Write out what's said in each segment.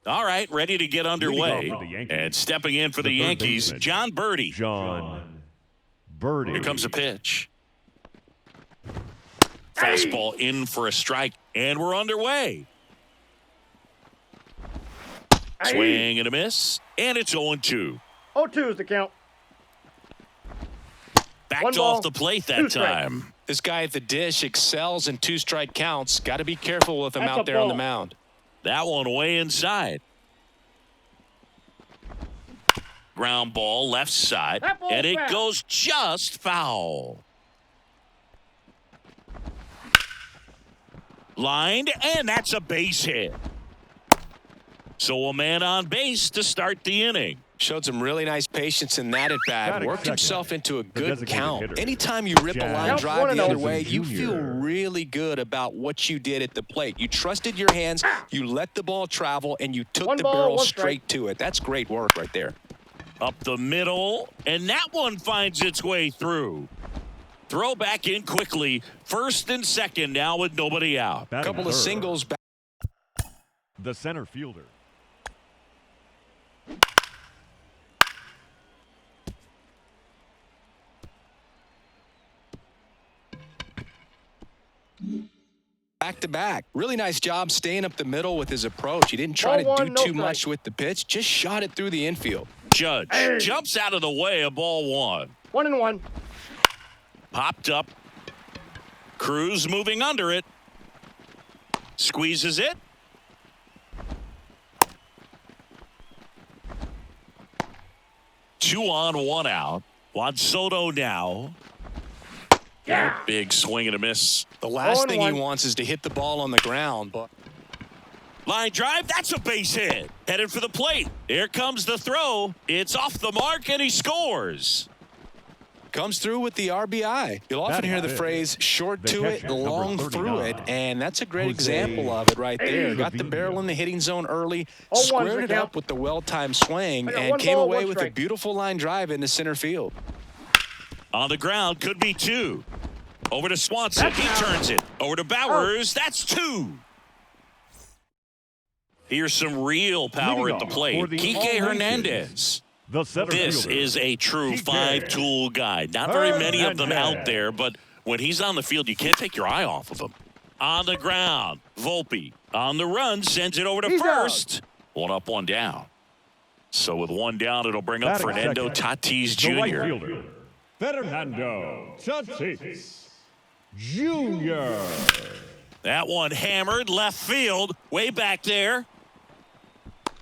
All right, ready to get underway. And stepping in for the Yankees, John Birdie. John Birdie. Here comes a pitch. Fastball in for a strike, and we're underway. Swing and a miss, and it's 0-2. 0-2 is the count. Backed off the plate that time. This guy at the dish excels in 2-strike counts. Got to be careful with him out there on the mound. That one way inside. Ground ball left side, and it goes just foul. Lined, and that's a base hit. So a man on base to start the inning. Showed some really nice patience in that at bat. Worked himself into a good count. Anytime you rip a line drive the other way, you feel really good about what you did at the plate. You trusted your hands, you let the ball travel, and you took the barrel straight to it. That's great work right there. Up the middle, and that one finds its way through. Throw back in quickly. First and second now with nobody out. A couple of singles back. The center fielder. Back to back. Really nice job staying up the middle with his approach. He didn't try to do too much with the pitch. Just shot it through the infield. Judge jumps out of the way of ball one. 1-1. Popped up. Cruz moving under it. Squeezes it. Two on, one out. Juan Soto now. Yeah. Big swing and a miss. The last thing he wants is to hit the ball on the ground. But line drive, that's a base hit. Headed for the plate. Here comes the throw. It's off the mark, and he scores. Comes through with the RBI. You'll often hear the phrase short to it, long through it, and that's a great example of it right there. Got the barrel in the hitting zone early, squared it up with the well-timed swing, and came away with a beautiful line drive into center field. On the ground, could be two. Over to Swanson, he turns it. Over to Bowers, that's two. Here's some real power at the plate. Kike Hernandez. This is a true five-tool guy. Not very many of them out there, but when he's on the field, you can't take your eye off of him. On the ground, Volpe on the run, sends it over to first. One up, one down. So with one down, it'll bring up Fernando Tatis Jr. Fernando Tatis Jr. That one hammered left field, way back there.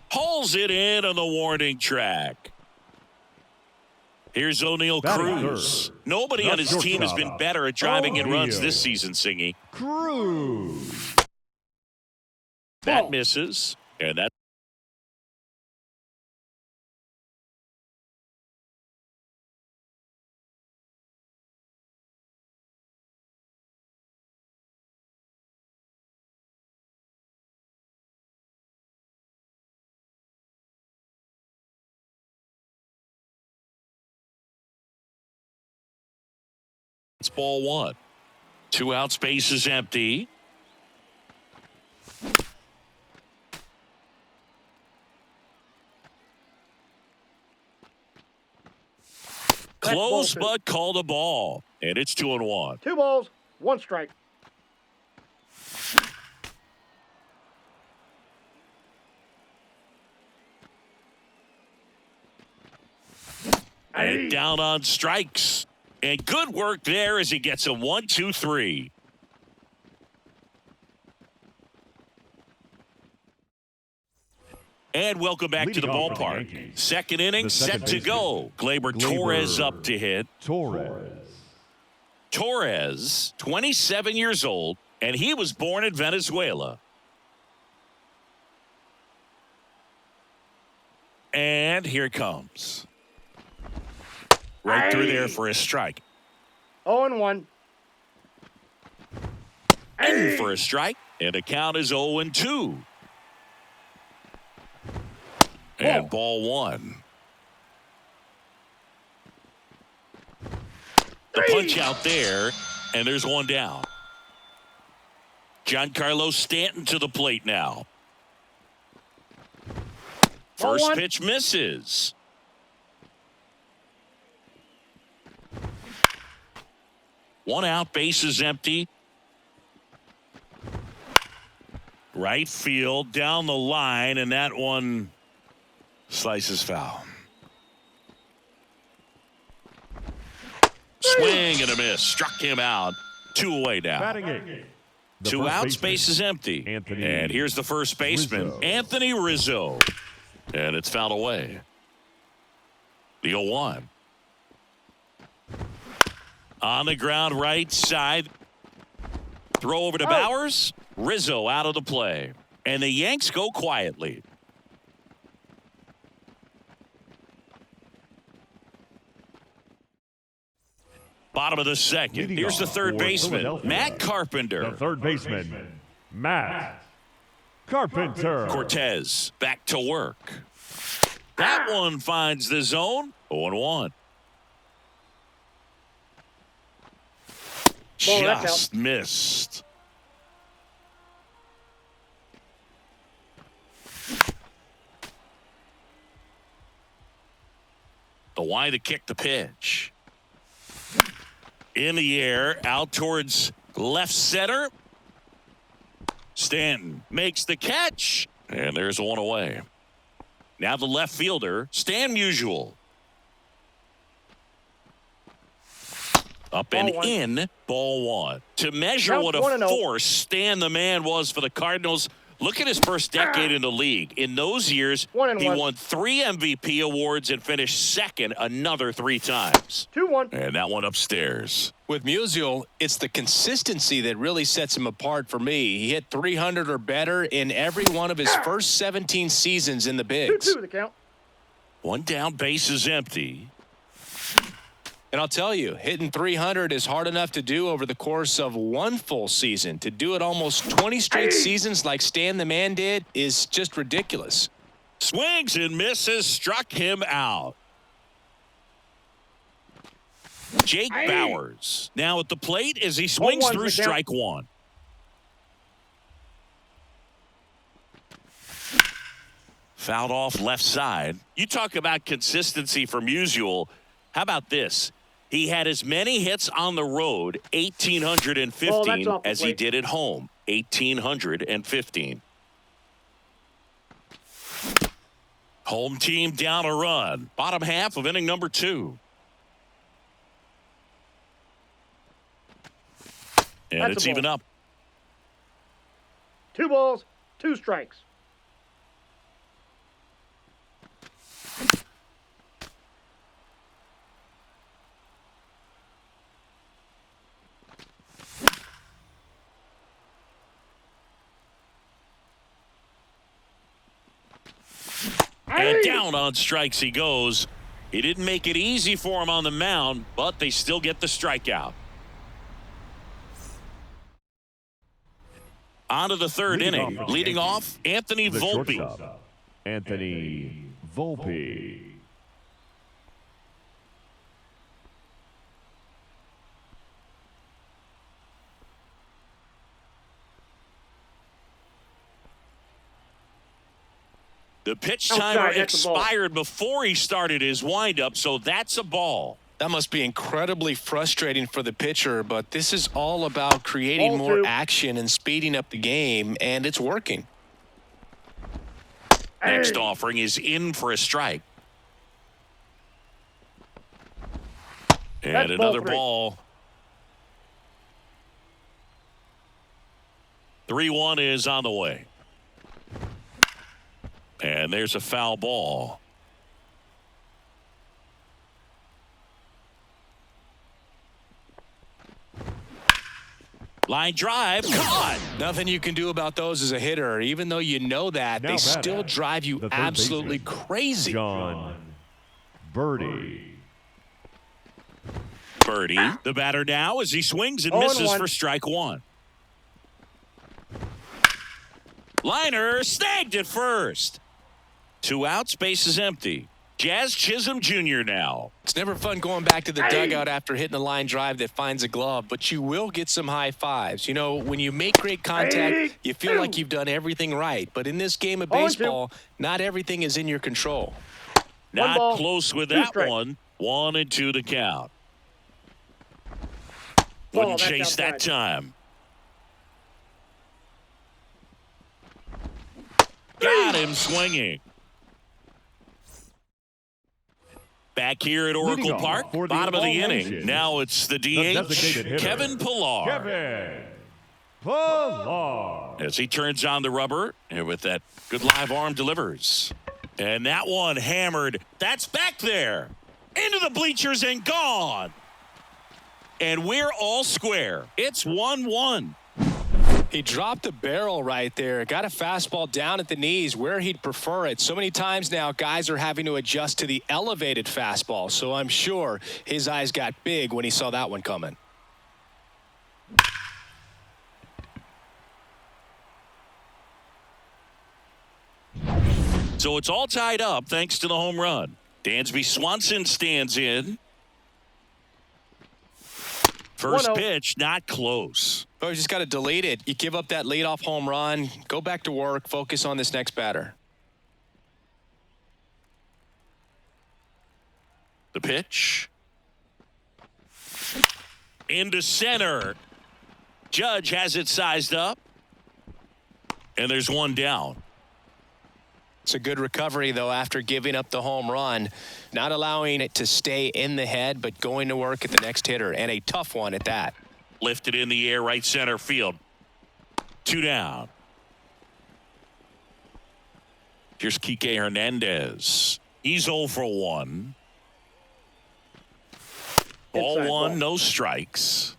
Hauls it in on the warning track. Here's O'Neal Cruz. Nobody on his team has been better at driving in runs this season, Singy. Cruz. That misses, and that. It's ball one. 2 out, space is empty. Close, but called a ball. And it's 2-1. 2 balls, 1 strike. And down on strikes. And good work there as he gets a 1, 2, 3. And welcome back to the ballpark. Second inning set to go. Gleyber Torres up to hit. Torres, 27 years old, and he was born in Venezuela. And here it comes. Right through there for a strike. 0-1. In for a strike, and the count is 0-2. And ball one. The punch out there, and there's one down. Giancarlo Stanton to the plate now. First 1. pitch misses. One out, bases empty. Right field, down the line, and that one slices foul. Swing and a miss. Struck him out. 2 away now. Batting eighth. The 2 first outs, baseman, base is empty. Anthony And here's the first baseman, Rizzo. Anthony Rizzo. And it's fouled away. The 0-1. On the ground, right side. Throw over to Bowers. Rizzo out of the play. And the Yanks go quietly. Bottom of the second. Leading Here's the off third for baseman, Philadelphia, Matt Carpenter. The third baseman, Matt Carpenter. Cortez back to work. That one finds the zone. 0-1. Ball, that's Just missed. The wide to kick the pitch. In the air, out towards left center. Stanton makes the catch, and there's one away. Now the left fielder, Stan Musial. Up and Ball 1. in, ball 1. To measure Count what 1-0. a force Stan the man was for the Cardinals, look at his first decade in the league. In those years, 1-1. he won 3 MVP awards and finished second another 3 times. 2-1. And that one upstairs. With Musial, it's the consistency that really sets him apart for me. He hit 300 or better in every one of his first 17 seasons in the bigs. 2-2 the count. One down, base is empty. And I'll tell you, hitting 300 is hard enough to do over the course of one full season. To do it almost 20 straight seasons like Stan the Man did is just ridiculous. Swings and misses, struck him out. Jake Bowers now at the plate as he swings 0-1 through the count. strike 1. Fouled off left side. You talk about consistency from Musial. How about this? He had as many hits on the road, 1,815, off the as he plate. did at home, 1,815. Home team down a run. Bottom half of inning number 2. And That's it's a ball. even up. 2 balls, 2 strikes. And down on strikes he goes. He didn't make it easy for him on the mound, but they still get the strikeout. On to the third inning. Leading off, Anthony The Volpe. shortstop, Anthony Volpe. The pitch Outside, timer that's a ball. expired before he started his windup, so that's a ball. That must be incredibly frustrating for the pitcher, but this is all about creating Ball more 2. action and speeding up the game, and it's working. Next offering is in for a strike. And That's ball another 3. ball. 3-1 is on the way. And there's a foul ball. Line drive, caught. Nothing you can do about those as a hitter. Even though you know that, Now they batting, still drive you the third absolutely baseman, crazy. John Birdie. Birdie, the batter now as he swings and 0-1. misses for strike 1. Liner snagged at first. 2 outs, base is empty. Jazz Chisholm Jr. now. It's never fun going back to the dugout after hitting a line drive that finds a glove, but you will get some high fives. You know, when you make great contact, you feel like you've done everything right. But in this game of baseball, not everything is in your control. Not close with that one. 1-2 to count. Wouldn't chase that time. Got him swinging. Back here at Oracle Park, bottom of the inning. Now it's the DH, Kevin Pillar. Kevin Pillar. As he turns on the rubber, and with that good live arm delivers. And that one hammered. That's back there. Into the bleachers and gone. And we're all square. It's 1-1. He dropped the barrel right there. Got a fastball down at the knees where he'd prefer it. So many times now, guys are having to adjust to the elevated fastball. So I'm sure his eyes got big when he saw that one coming. So it's all tied up thanks to the home run. Dansby Swanson stands in. First pitch, not close. Oh, you just got to delete it. You give up that leadoff home run. Go back to work. Focus on this next batter. The pitch. Into center. Judge has it sized up. And there's one down. It's a good recovery, though, after giving up the home run. Not allowing it to stay in the head, but going to work at the next hitter. And a tough one at that. Lifted in the air, right center field. 2 down. Here's Kike Hernandez. He's 0 for 1. Ball 1, no strikes.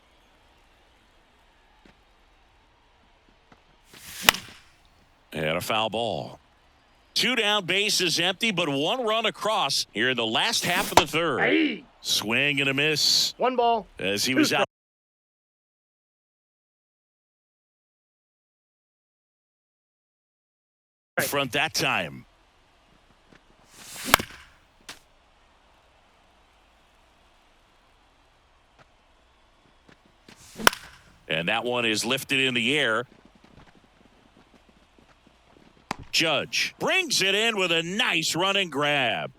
And a foul ball. 2 down, bases empty, but 1 run across here in the last half of the third. Swing and a miss. 1 ball. As he was out front that time. And that one is lifted in the air. Judge brings it in with a nice running grab.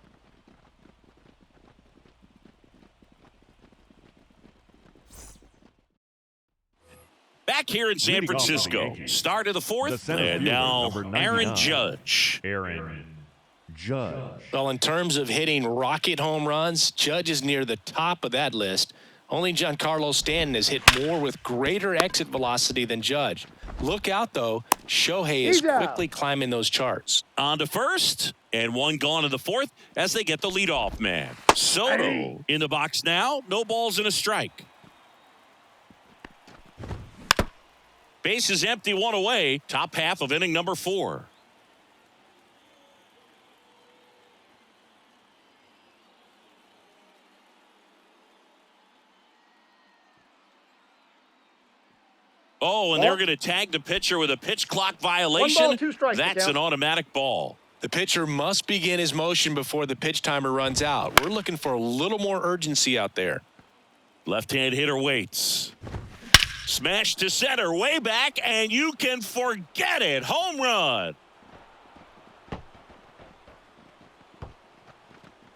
Back here in San Francisco, start of the fourth, and now Aaron Judge. Aaron Judge. Well, in terms of hitting rocket home runs, Judge is near the top of that list. Only Giancarlo Stanton has hit more with greater exit velocity than Judge. Look out, though. Shohei is quickly climbing those charts. On to first, and 1 gone in the fourth as they get the leadoff man. Soto in the box now. No balls and a strike. Base is empty, 1 away. Top half of inning number 4. Oh, and they're going to tag the pitcher with a pitch clock violation. 1 ball, 2 strikes. That's an automatic ball. The pitcher must begin his motion before the pitch timer runs out. We're looking for a little more urgency out there. Left-hand hitter waits. Smash to center, way back, and you can forget it. Home run.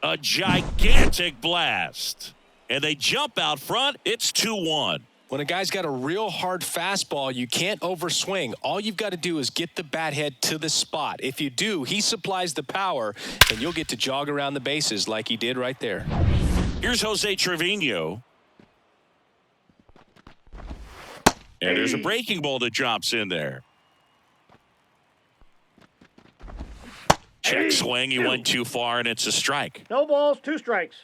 A gigantic blast. And they jump out front. It's 2-1. When a guy's got a real hard fastball, you can't overswing. All you've got to do is get the bat head to the spot. If you do, he supplies the power, and you'll get to jog around the bases like he did right there. Here's Jose Trevino. And there's a breaking ball that drops in there. Check swing. He went too far, and it's a strike. No balls, 2 strikes.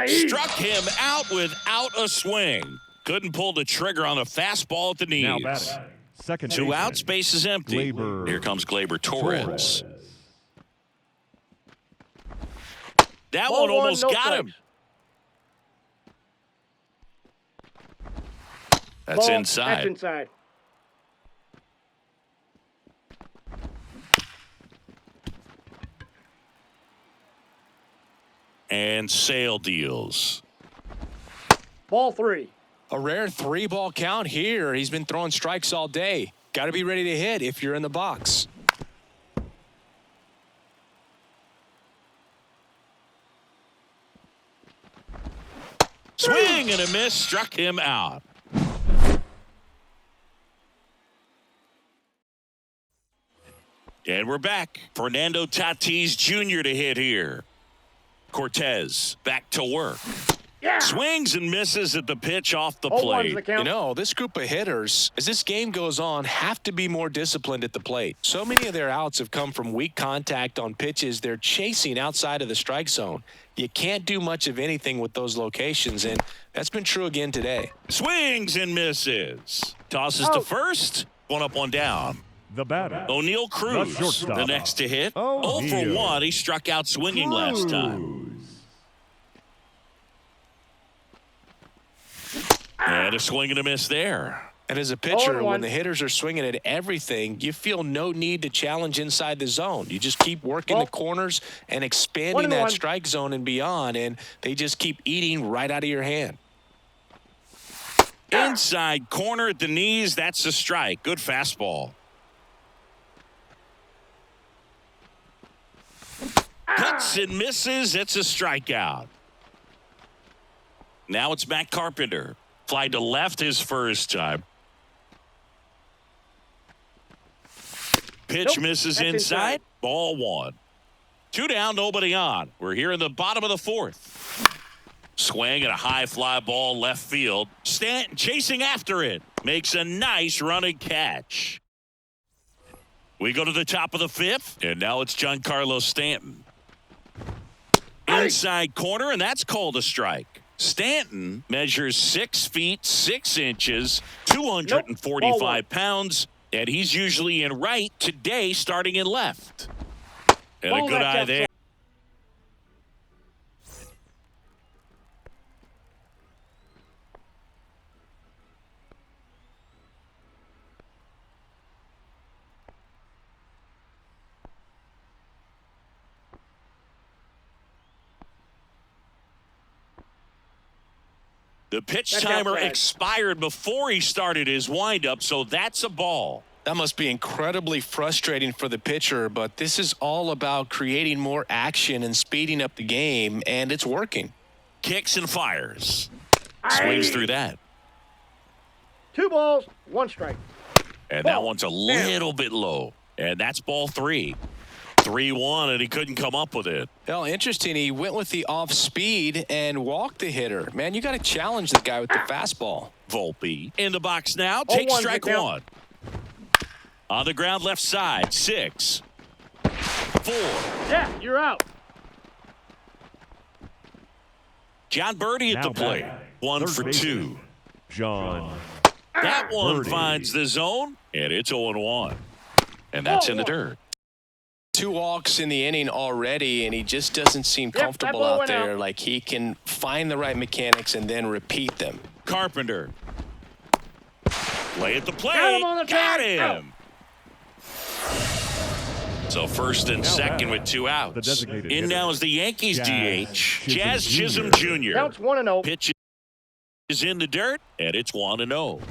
Struck him out without a swing. Couldn't pull the trigger on a fastball at the knees. Now batting. Second 2 baseman. outs, base is empty. Here comes Gleyber Torres. That Ball one almost 1, no got him. strikes. That's Ball. inside. That's inside. And Sale deals. Ball 3. A rare 3-ball count here. He's been throwing strikes all day. Got to be ready to hit if you're in the box. Swing and a miss, struck him out. And we're back. Fernando Tatis Jr. to hit here. Cortez back to work. Yeah. Swings and misses at the pitch off the 0-1's plate. the count. You know, this group of hitters, as this game goes on, have to be more disciplined at the plate. So many of their outs have come from weak contact on pitches they're chasing outside of the strike zone. You can't do much of anything with those locations, and that's been true again today. Swings and misses. Tosses to first. One up, one down. The batter. O'Neal Cruz, The shortstop. the next to hit. O'Neal 0 for 1. He struck out swinging last time. And a swing and a miss there. And as a pitcher, 0-1. when the hitters are swinging at everything, you feel no need to challenge inside the zone. You just keep working the corners and expanding that 1-1. strike zone and beyond, and they just keep eating right out of your hand. Inside corner at the knees. That's a strike. Good fastball. Hits and misses. It's a strikeout. Now it's Matt Carpenter. Fly to left his first time. Pitch misses That's inside. Ball 1. 2 down, nobody on. We're here in the bottom of the 4th. Swing and a high fly ball left field. Stanton chasing after it. Makes a nice running catch. We go to the top of the 5th, and now it's Giancarlo Stanton. Inside corner, and that's called a strike. Stanton measures 6 feet 6 inches, 245 pounds, and he's usually in right, today starting in left. And a good eye there. The pitch timer expired before he started his windup, so that's a ball. That must be incredibly frustrating for the pitcher, but this is all about creating more action and speeding up the game, and it's working. Kicks and fires. Swings through that. 2 balls, 1 strike. And that one's a little bit low. And that's ball 3. 3-1, and he couldn't come up with it. Well, interesting. He went with the off speed and walked the hitter. Man, you got to challenge the guy with the fastball. Volpe in the box now. Take strike 1. On the ground left side. 6. 4. Yeah, you're out. John Birdie at the plate. 1 for 2. John. That one Birdie. finds the zone, and it's 0-1. And that's in the dirt. 2 walks in the inning already, and he just doesn't seem comfortable out there. Like he can find the right mechanics and then repeat them. Carpenter. Play at the plate. Got him on the Got track. him. So first and second with 2 outs. The designated In hitter. now is the Yankees Jazz DH, Jazz Chisholm Chisholm Jr. Counts 1-0. Pitch is in the dirt, and it's 1-0.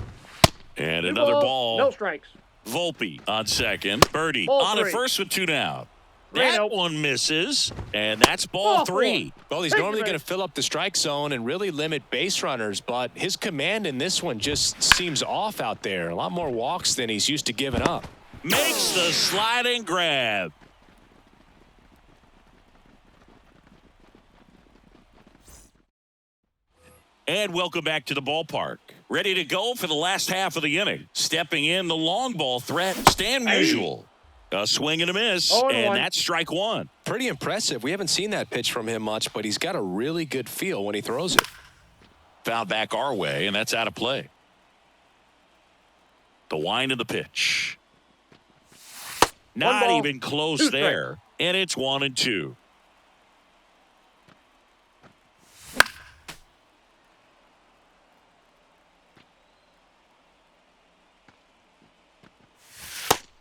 And 2 another balls, ball. no strikes. Volpe on second. Birdie Ball on 3. at first with 2 down. 3-0. That one misses, and that's ball 3. Well, he's Thank you, normally man. going to fill up the strike zone and really limit base runners, but his command in this one just seems off out there. A lot more walks than he's used to giving up. Makes the sliding grab. And welcome back to the ballpark. Ready to go for the last half of the inning. Stepping in the long ball threat, Stan Musial. A swing and a miss, 0-1. and that's strike 1. Pretty impressive. We haven't seen that pitch from him much, but he's got a really good feel when he throws it. Foul back our way, and that's out of play. The wind of the pitch. Not ball, even close 2 there, and it's 1-2.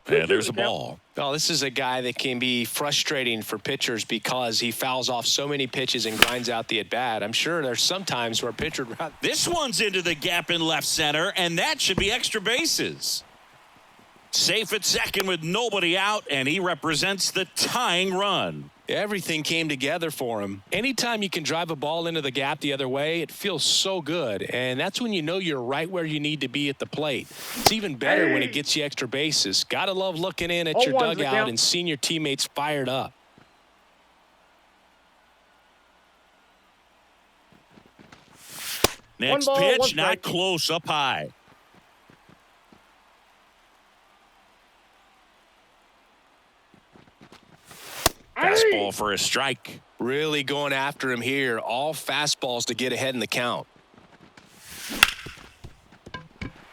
And there's a ball. Well, this is a guy that can be frustrating for pitchers because he fouls off so many pitches and grinds out the at-bat. I'm sure there's some times where a pitcher... This one's into the gap in left center, and that should be extra bases. Safe at second with nobody out, and he represents the tying run. Everything came together for him. Anytime you can drive a ball into the gap the other way, it feels so good. And that's when you know you're right where you need to be at the plate. It's even better when it gets you extra bases. Gotta love looking in at your dugout and seeing your teammates fired up. Next pitch, not close, up high. Fastball for a strike. Really going after him here. All fastballs to get ahead in the count.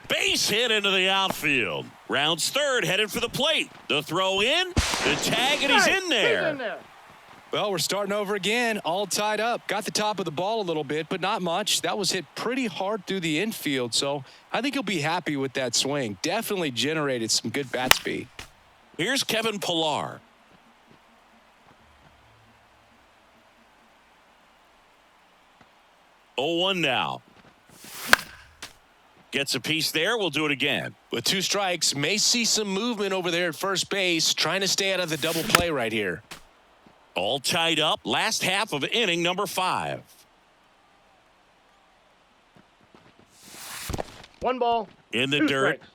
Base hit into the outfield. Rounds third, headed for the plate. The throw in, the tag, and he's in there. Well, we're starting over again, all tied up. Got the top of the ball a little bit, but not much. That was hit pretty hard through the infield, so I think he'll be happy with that swing. Definitely generated some good bat speed. Here's Kevin Pillar. 0-1 now. Gets a piece there. We'll do it again. With 2 strikes, may see some movement over there at first base, trying to stay out of the double play right here. All tied up. Last half of inning number 5. 1 ball. In the 2 dirt. strikes.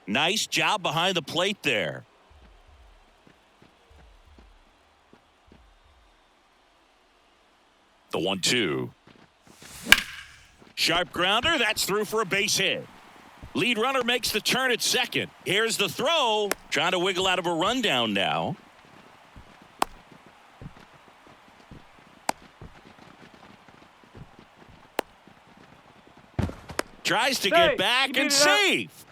Nice job behind the plate there. The 1-2. Sharp grounder. That's through for a base hit. Lead runner makes the turn at second. Here's the throw. Trying to wiggle out of a rundown now. Tries to get back and safe.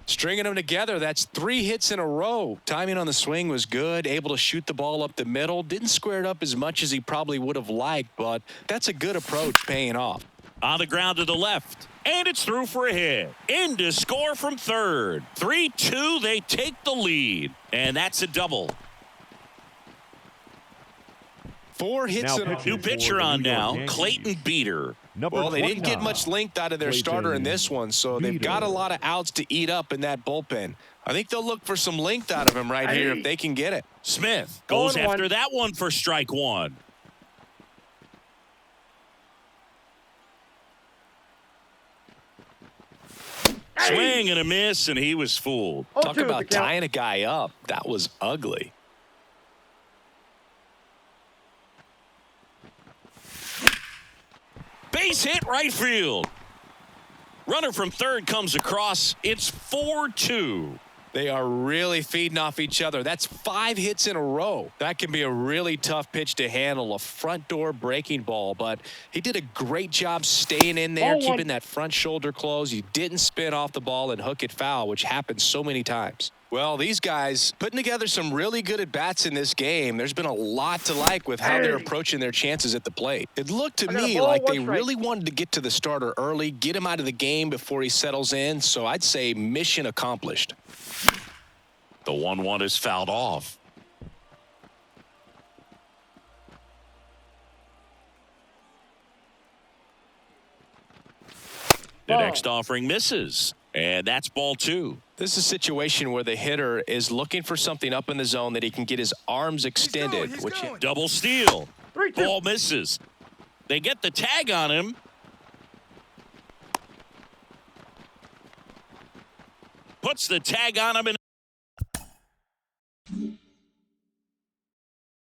Stringing them together, that's 3 hits in a row. Timing on the swing was good, able to shoot the ball up the middle. Didn't square it up as much as he probably would have liked, but that's a good approach paying off. On the ground to the left, and it's through for a hit. In to score from third. 3-2, they take the lead, and that's a double. 4 hits in a row. New pitcher on now, Clayton Beater. Well, they didn't get much length out of their starter in this one, so they've got a lot of outs to eat up in that bullpen. I think they'll look for some length out of him right here if they can get it. Smith goes after that one for strike 1. Swing and a miss, and he was fooled. Talk about tying a guy up. That was ugly. Base hit right field. Runner from third comes across. It's 4-2. They are really feeding off each other. That's 5 hits in a row. That can be a really tough pitch to handle, a front door breaking ball, but he did a great job staying in there, keeping that front shoulder closed. He didn't spin off the ball and hook it foul, which happens so many times. Well, these guys putting together some really good at-bats in this game. There's been a lot to like with how they're approaching their chances at the plate. It looked to me like they really wanted to get to the starter early, get him out of the game before he settles in, so I'd say mission accomplished. The 1-1 is fouled off. The next offering misses, and that's ball 2. This is a situation where the hitter is looking for something up in the zone that he can get his arms extended. Double steal. 3-2. Ball misses. They get the tag on him. Puts the tag on him, and